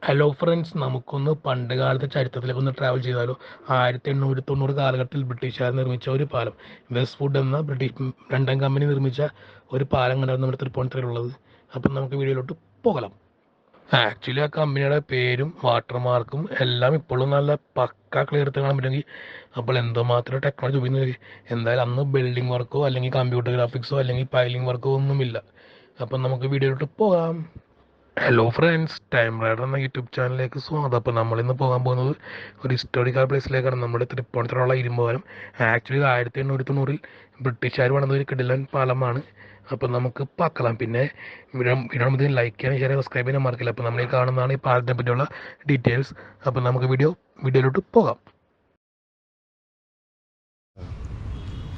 Hello friends, നമുക്കൊന്ന് പണ്ട് കാലത്തെ ചരിത്രത്തിലേക്കൊന്ന് ട്രാവൽ ചെയ്താലോ. 1890 കാലഘട്ടത്തിൽ ബ്രിട്ടീഷുകാർ നിർമ്മിച്ച ഒരു പാലം, വെസ്റ്റ് വുഡ് എന്ന ബ്രിട്ടീഷ് രണ്ടാം കമ്പനി നിർമ്മിച്ച ഒരു പാലം കണ്ടാണ് നമ്മുടെ തൃപ്പൂണിത്തുറയിലുള്ളത്. അപ്പം നമുക്ക് വീഡിയോയിലോട്ട് പോകലാം. ആക്ച്വലി ആ കമ്പനിയുടെ പേരും വാട്ടർമാർക്കും എല്ലാം ഇപ്പോഴും നല്ല പക്ക ക്ലിയർ കാണാൻ പറ്റുമെങ്കിൽ അപ്പോൾ എന്തുമാത്രം ടെക്നോളജി ഉപയോഗിക്കുന്നത്. എന്തായാലും അന്ന് ബിൽഡിംഗ് വർക്കോ അല്ലെങ്കിൽ കമ്പ്യൂട്ടർ ഗ്രാഫിക്സോ അല്ലെങ്കിൽ പൈലിംഗ് വർക്കോ ഒന്നുമില്ല. അപ്പം നമുക്ക് വീഡിയോയിലോട്ട് പോകാം. ഹലോ ഫ്രണ്ട്സ്, ടൈം റൈഡർ എന്ന യൂട്യൂബ് ചാനലിലേക്ക് സ്വാഗതം. അപ്പോൾ നമ്മളിന്ന് പോകാൻ പോകുന്നത് ഒരു ഹിസ്റ്റോറിക്കൽ പ്ലേസിലേക്കാണ്. നമ്മുടെ തൃപ്പൂണിത്തുറയുള്ള ഇരുമ്പ് പാലം. ആക്ച്വലി 1890 ബ്രിട്ടീഷുകാർ പണിത ഒരു കിടിലൻ പാലമാണ്. അപ്പോൾ നമുക്ക് പാക്കണം. പിന്നെ വീഡിയോ ലൈക്ക് ചെയ്യാൻ, ഷെയർ, സബ്സ്ക്രൈബ് ചെയ്യാൻ മറക്കില്ല. അപ്പോൾ നമ്മൾ ഈ കാണുന്നതാണ് ഈ പാലത്തിനെ പറ്റിയുള്ള ഡീറ്റെയിൽസ്. അപ്പോൾ നമുക്ക് വീഡിയോയിലോട്ട് പോകാം.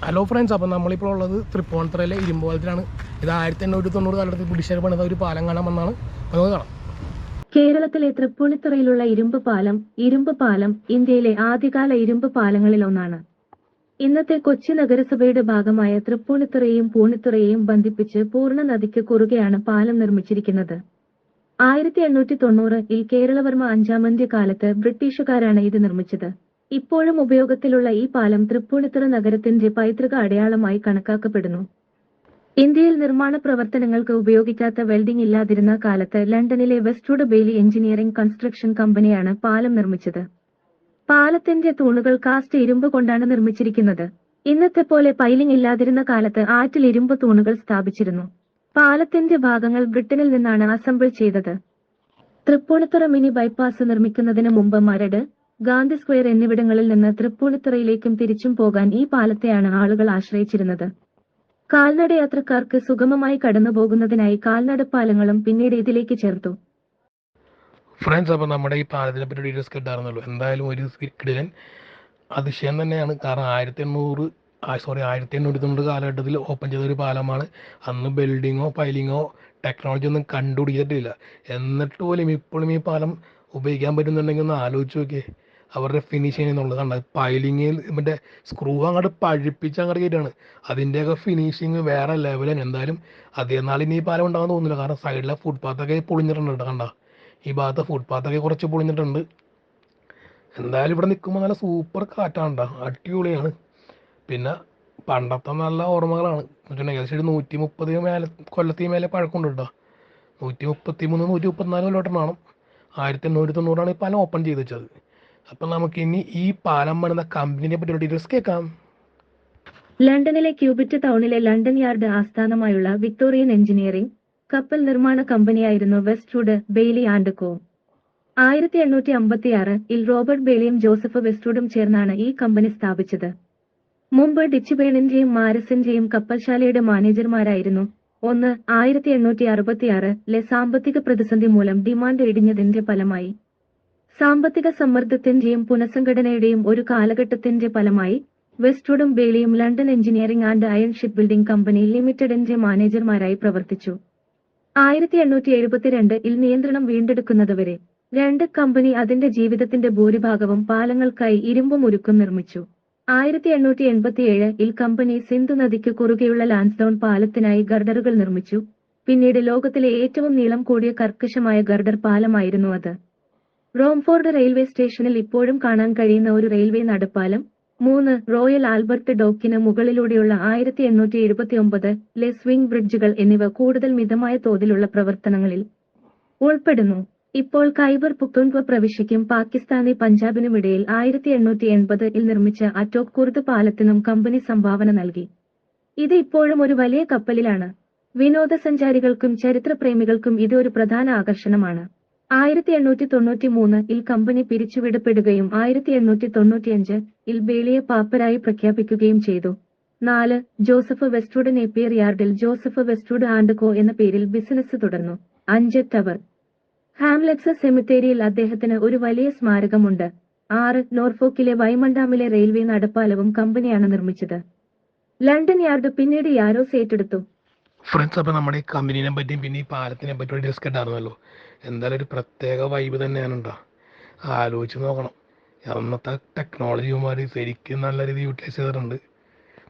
ഹലോ ഫ്രണ്ട്സ്, അപ്പോൾ നമ്മളിപ്പോൾ ഉള്ളത് തൃപ്പൂണിത്തുറയിലെ ഇരുമ്പ് പാലത്തിലാണ്. ഇത് 1890 കാലഘട്ടത്തിൽ ബ്രിട്ടീഷുകാർ പണിത ഒരു പാലം കാണാൻ വന്നാണ്. നമുക്ക് കാണാം. കേരളത്തിലെ തൃപ്പൂണിത്തുറയിലുള്ള ഇരുമ്പ് പാലം ഇന്ത്യയിലെ ആദ്യകാല ഇരുമ്പ് പാലങ്ങളിൽ ഒന്നാണ്. ഇന്നത്തെ കൊച്ചി നഗരസഭയുടെ ഭാഗമായ തൃപ്പൂണിത്തുറയെയും പൂണിത്തുറയെയും ബന്ധിപ്പിച്ച് പൂർണ്ണ നദിക്ക് കുറുകെയാണ് പാലം നിർമ്മിച്ചിരിക്കുന്നത്. 1890-ൽ കേരളവർമ്മ അഞ്ചാമന്റെ കാലത്ത് ബ്രിട്ടീഷുകാരാണ് ഇത് നിർമ്മിച്ചത്. ഇപ്പോഴും ഉപയോഗത്തിലുള്ള ഈ പാലം തൃപ്പൂണിത്തുറ നഗരത്തിന്റെ പൈതൃക അടയാളമായി കണക്കാക്കപ്പെടുന്നു. ഇന്ത്യയിൽ നിർമ്മാണ പ്രവർത്തനങ്ങൾക്ക് ഉപയോഗിക്കാത്ത വെൽഡിംഗ് ഇല്ലാതിരുന്ന കാലത്ത് ലണ്ടനിലെ വെസ്റ്റ്വുഡ് ബെയ്ലി എഞ്ചിനീയറിംഗ് കൺസ്ട്രക്ഷൻ കമ്പനിയാണ് പാലം നിർമ്മിച്ചത്. പാലത്തിന്റെ തൂണുകൾ കാസ്റ്റ് ഇരുമ്പ് കൊണ്ടാണ് നിർമ്മിച്ചിരിക്കുന്നത്. ഇന്നത്തെ പോലെ പൈലിംഗ് ഇല്ലാതിരുന്ന കാലത്ത് ആറ്റിൽ ഇരുമ്പ് തൂണുകൾ സ്ഥാപിച്ചിരുന്നു. പാലത്തിന്റെ ഭാഗങ്ങൾ ബ്രിട്ടനിൽ നിന്നാണ് അസംബിൾ ചെയ്തത്. തൃപ്പൂണിത്തുറ മിനി ബൈപ്പാസ് നിർമ്മിക്കുന്നതിന് മുമ്പ് മരട്, ഗാന്ധി സ്ക്വയർ എന്നിവിടങ്ങളിൽ നിന്ന് തൃപ്പൂണിത്തുറയിലേക്കും തിരിച്ചും പോകാൻ ഈ പാലത്തെയാണ് ആളുകൾ ആശ്രയിച്ചിരുന്നത്. കാൽനട യാത്രക്കാർക്ക് സുഗമമായി കടന്നുപോകുന്നതിനായി കാൽനടപ്പാലങ്ങളും പിന്നീട് ഇതിലേക്ക് ചേർത്തു. ഫ്രണ്ട്സ്, അപ്പോൾ നമ്മുടെ ഈ പാലത്തിനെ പറ്റി ഡീറ്റെയിൽസ് കിട്ടാറുണ്ടല്ലോ. എന്തായാലും ഒരു കിടിലൻ അതിശയം തന്നെയാണ്. കാരണം 1890 കാലഘട്ടത്തിൽ ഓപ്പൺ ചെയ്ത ഒരു പാലമാണ്. അന്ന് ബിൽഡിങ്ങോ പൈലിങ്ങോ ടെക്നോളജി ഒന്നും കണ്ടുപിടിച്ചിട്ടില്ല. എന്നിട്ട് പോലും ഇപ്പോഴും ഈ പാലം ഉപയോഗിക്കാൻ പറ്റുന്നുണ്ടെങ്കിൽ ഒന്ന് ആലോചിച്ച് നോക്കിയേ. അവരുടെ ഫിനിഷിങ് എന്നുള്ളത് കണ്ടത് പൈലിങ്ങിൽ മറ്റേ സ്ക്രൂ അങ്ങോട്ട് പഴിപ്പിച്ച് അങ്ങോട്ട് കയറ്റാണ്. അതിൻ്റെയൊക്കെ ഫിനിഷിങ് വേറെ ലെവലാണ്. എന്തായാലും അധികം നാളിന് ഈ പാലം ഉണ്ടാകാൻ തോന്നുന്നില്ല. കാരണം സൈഡിലെ ഫുട്പാത്തൊക്കെ പൊളിഞ്ഞിട്ടുണ്ട് കേട്ടോ. കണ്ട ഈ ഭാഗത്തെ ഫുട്പാത്തൊക്കെ കുറച്ച് പൊളിഞ്ഞിട്ടുണ്ട്. എന്തായാലും ഇവിടെ നിൽക്കുമ്പോൾ നല്ല സൂപ്പർ കാറ്റാണ് കേട്ടോ, അടിപൊളിയാണ്. പിന്നെ പണ്ടത്തെ നല്ല ഓർമ്മകളാണ്. ഏകദേശം ഒരു 130 മേലെ പഴക്കമുണ്ട് കേട്ടോ. 133 134 കൊല്ലോട്ടമാണ്. 1890 ഈ പാലം ഓപ്പൺ ചെയ്ത് വെച്ചത്. അപ്പം നമുക്കിനി ഈ പാലം പണിത കമ്പനിയെ പറ്റിയുള്ള ഡീറ്റെയിൽസ് കേൾക്കാം. ലണ്ടനിലെ ക്യൂബിറ്റ് ടൗണിലെ ലണ്ടൻ യാർഡ് ആസ്ഥാനമായുള്ള വിക്ടോറിയൻ എഞ്ചിനീയറിംഗ് കപ്പൽ നിർമ്മാണ കമ്പനിയായിരുന്നു വെസ്റ്റ്വുഡ് ബെയ്ലി ആൻഡ് കോ. 1856-ൽ റോബർട്ട് ബെയ്ലിയും ജോസഫ് വെസ്റ്റ്വുഡും ചേർന്നാണ് ഈ കമ്പനി സ്ഥാപിച്ചത്. മുമ്പ് ഡിച്ച്ബേണിന്റെയും മാരിസന്റെയും കപ്പൽശാലയുടെ മാനേജർമാരായിരുന്നു. 1866-ലെ സാമ്പത്തിക പ്രതിസന്ധി മൂലം ഡിമാൻഡ് ഇടിഞ്ഞതിന്റെ ഫലമായി സാമ്പത്തിക സമ്മർദ്ദത്തിന്റെയും പുനഃസംഘടനയുടെയും ഒരു കാലഘട്ടത്തിന്റെ ഫലമായി വെസ്റ്റ്വുഡും ബെയ്ലിയും London engineering and iron ship building company ലിമിറ്റഡിന്റെ മാനേജർമാരായി പ്രവർത്തിച്ചു. 1872-ൽ നിയന്ത്രണം വീണ്ടെടുക്കുന്നതുവരെ കമ്പനി അതിന്റെ ജീവിതത്തിന്റെ ഭൂരിഭാഗവും പാലങ്ങൾക്കായി ഇരുമ്പും ഉരുക്കും നിർമ്മിച്ചു. 1887-ൽ കമ്പനി സിന്ധു നദിക്ക് കുറുകെയുള്ള ലാൻസ്ഡൌൺ പാലത്തിനായി ഗർഡറുകൾ നിർമ്മിച്ചു. പിന്നീട് ലോകത്തിലെ ഏറ്റവും നീളം കൂടിയ കർക്കശമായ ഗർഡർ പാലമായിരുന്നു അത്. റോംഫോർഡ് റെയിൽവേ സ്റ്റേഷനിൽ ഇപ്പോഴും കാണാൻ കഴിയുന്ന ഒരു റെയിൽവേ നടപ്പാലം. 3 റോയൽ ആൽബർട്ട് ഡോക്കിന് മുകളിലൂടെയുള്ള 1879-ലെ സ്വിംഗ് ബ്രിഡ്ജുകൾ എന്നിവ കൂടുതൽ മിതമായ തോതിലുള്ള പ്രവർത്തനങ്ങളിൽ ഉൾപ്പെടുന്നു. ഇപ്പോൾ ഖൈബർ പുക്തൂൺഖ്വ പ്രവിശ്യയ്ക്കും പാകിസ്ഥാനി പഞ്ചാബിനുമിടയിൽ 1880-ൽ നിർമ്മിച്ച അറ്റോക് കുർദ് പാലത്തിനും കമ്പനി സംഭാവന നൽകി. ഇത് ഇപ്പോഴും ഒരു വലിയ കപ്പലിലാണ്. വിനോദസഞ്ചാരികൾക്കും ചരിത്രപ്രേമികൾക്കും ഇത് ഒരു പ്രധാന ആകർഷണമാണ്. 1893-ൽ കമ്പനി പിരിച്ചുവിടപ്പെടുകയും 1895-ൽ ബെയ്ലിയെ പാപ്പരായി പ്രഖ്യാപിക്കുകയും ചെയ്തു. 4 ജോസഫ് വെസ്റ്റ്വുഡ് നേപ്പിയർ യാർഡിൽ ജോസഫ് വെസ്റ്റ്വുഡ് ആൻഡ് കോ എന്ന പേരിൽ ബിസിനസ് തുടർന്നു. 5 ടവർ ഹാംലെറ്റ്സ് സെമിത്തേരിയിൽ അദ്ദേഹത്തിന് ഒരു വലിയ സ്മാരകമുണ്ട്. 6 നോർഫോക്കിലെ വൈമണ്ടാമിലെ റെയിൽവേ നടപ്പാലവും കമ്പനിയാണ് നിർമ്മിച്ചത്. ലണ്ടൻ യാർഡ് പിന്നീട് യാരോസ് ഏറ്റെടുത്തു. ഫ്രണ്ട്സ്, അപ്പോൾ നമ്മുടെ ഈ കമ്പനീനെ പറ്റിയും പിന്നെ ഈ പാലത്തിനെ പറ്റിയുള്ള ഡീറ്റെയിൽസ് കേട്ടായിരുന്നല്ലോ. എന്തായാലും ഒരു പ്രത്യേക വൈബ് തന്നെയാണ് കേട്ടോ. ആലോചിച്ച് നോക്കണം. അന്നത്തെ ടെക്നോളജിമാർ ശരിക്കും നല്ല രീതിയിൽ യൂട്ടിലൈസ് ചെയ്തിട്ടുണ്ട്.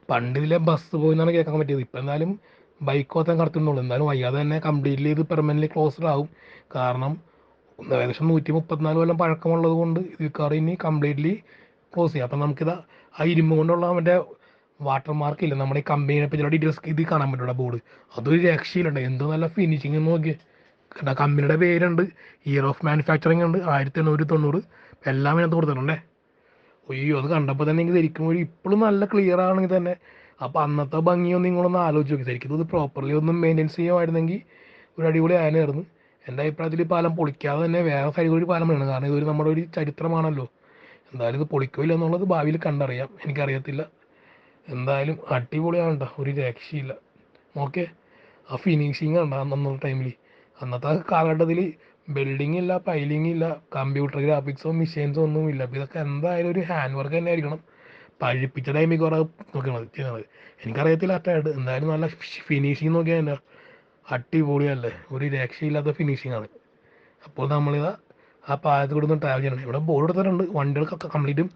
പണ്ട് ഇതിലെ ബസ് പോയി എന്നാണ് കേൾക്കാൻ പറ്റിയത്. ഇപ്പം എന്തായാലും ബൈക്ക് ഓത്താൻ കടത്തുന്നുള്ളൂ. എന്തായാലും വയ്യാതെ തന്നെ കംപ്ലീറ്റ്ലി ഇത് പെർമനൻ്റ്ലി ക്ലോസ്ഡ് ആവും. കാരണം ഏകദേശം 134 കൊല്ലം പഴക്കമുള്ളത് കൊണ്ട് ഇത് മിക്കവാറും ഇനി കംപ്ലീറ്റ്ലി ക്ലോസ് ചെയ്യാം. അപ്പം നമുക്കിത് ആ ഇരുമ്പ് കൊണ്ടുള്ള മറ്റേ വാട്ടർ മാർക്ക് ഇല്ല, നമ്മുടെ ഈ കമ്പനിയെ പറ്റിയുള്ള ഡീറ്റെയിൽസ് ഇത് കാണാൻ പറ്റുള്ള ബോർഡ്. അതൊരു രക്ഷയിലുണ്ട്, എന്തോ നല്ല ഫിനിഷിങ് നോക്കി. കമ്പനിയുടെ പേരുണ്ട്, ഇയർ ഓഫ് മാനുഫാക്ചറിങ് ഉണ്ട്, 1890 എല്ലാം ഇതിനകത്ത് കൊടുത്തിട്ടുണ്ടേ. അയ്യോ, അത് കണ്ടപ്പോൾ തന്നെ എനിക്ക് ശരിക്കും ഒരു ഇപ്പോഴും നല്ല ക്ലിയർ ആണെങ്കിൽ തന്നെ അപ്പോൾ അന്നത്തെ ഭംഗിയൊന്നും നിങ്ങളൊന്ന് ആലോചിച്ച് നോക്കി. ശരിക്കും ഇത് പ്രോപ്പർലി ഒന്നും മെയിൻറ്റെയിൻസ് ചെയ്യുമായിരുന്നെങ്കിൽ ഒരു അടിപൊളി ആയിരുന്നു. എൻ്റെ അഭിപ്രായത്തിൽ ഈ പാലം പൊളിക്കാതെ തന്നെ വേറെ സൈഡ് ഒരു പാലം വേണം, കാരണം ഇതൊരു നമ്മുടെ ഒരു ചരിത്രമാണല്ലോ. എന്തായാലും ഇത് പൊളിക്കില്ല എന്നുള്ളത് ഭാവിയിൽ കണ്ടറിയാം, എനിക്കറിയത്തില്ല. എന്തായാലും അടിപൊളിയാണ് കേട്ടോ, ഒരു രക്ഷയില്ല. ഓക്കെ, ആ ഫിനിഷിങ് ഉണ്ട് അന്നത്തെ ടൈമിൽ. അന്നത്തെ കാലഘട്ടത്തിൽ ബിൽഡിംഗ് ഇല്ല, പൈലിംഗ് ഇല്ല, കമ്പ്യൂട്ടർ ഗ്രാഫിക്സോ മെഷീൻസോ ഒന്നും ഇല്ല. അപ്പോൾ ഇതൊക്കെ എന്തായാലും ഒരു ഹാൻഡ് വർക്ക് തന്നെ ആയിരിക്കണം. പഴിപ്പിച്ച ടൈമിൽ കുറേ നോക്കണത് ചെയ്യുന്നത് എനിക്കറിയത്തില്ല അറ്റായിട്ട്. എന്തായാലും നല്ല ഫിനിഷിങ് നോക്കിയാൽ തന്നെ അടിപൊളിയല്ലേ, ഒരു രക്ഷയില്ലാത്ത ഫിനിഷിംഗ് ആണ്. അപ്പോൾ നമ്മളിതാ ആ പാലത്തിൽ കൂടെ ഒന്ന് ട്രാവൽ ചെയ്യണം. ഇവിടെ ബോർഡ് എടുത്തിട്ടുണ്ട് വണ്ടികൾക്കൊക്കെ കംപ്ലീറ്റും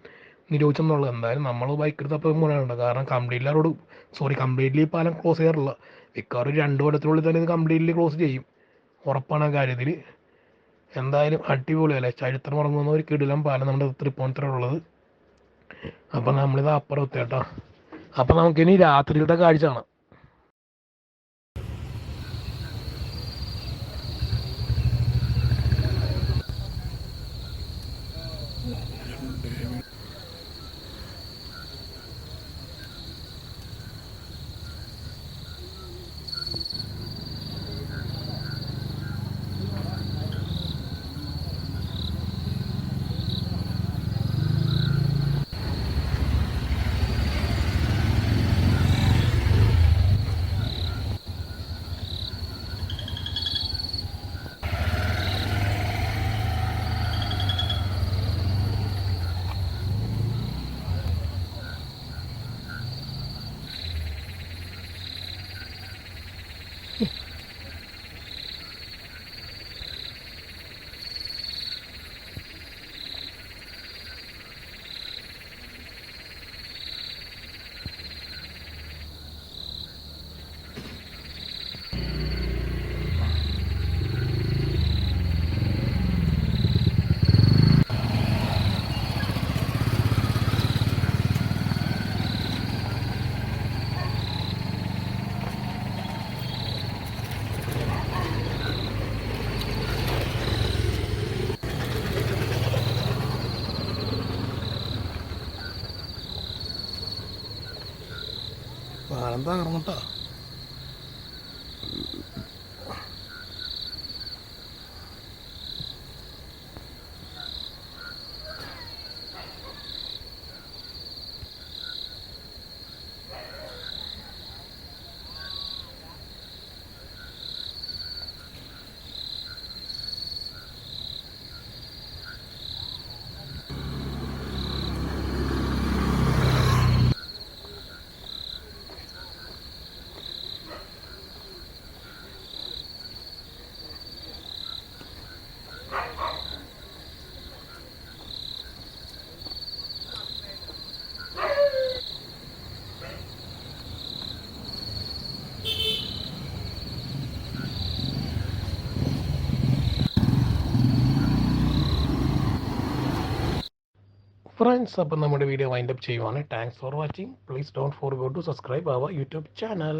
നിരോധിച്ചെന്നുള്ളത്. എന്തായാലും നമ്മൾ ബൈക്ക് എടുത്തപ്പോൾ പോകാനുണ്ട്, കാരണം കംപ്ലീറ്റ്ലി ഈ പാലം ക്ലോസ് ചെയ്യാറില്ല. മിക്കവാറും 2 കൊല്ലത്തിനുള്ളിൽ തന്നെ ഇത് കംപ്ലീറ്റ്ലി ക്ലോസ് ചെയ്യും, ഉറപ്പാണ് ആ കാര്യത്തിൽ. എന്തായാലും അടിപൊളിയല്ലേ, ചരിത്രം ഉറങ്ങുന്ന ഒരു കിടിലം പാലം നമ്മുടെ തൃപ്പൂണിത്തുറയുള്ളത്. അപ്പം നമ്മളിത് അപ്പുറം എത്തിയേട്ടാ. അപ്പം നമുക്കിനി രാത്രിയിലത്തെ കാഴ്ച കാണാം. പാലം തകർന്നിട്ടാ. ഫ്രണ്ട്സ്, അപ്പം നമ്മുടെ വീഡിയോ വൈൻഡപ്പ് ചെയ്യുവാണ്. Thanks for watching. Please don't forget to subscribe our YouTube channel.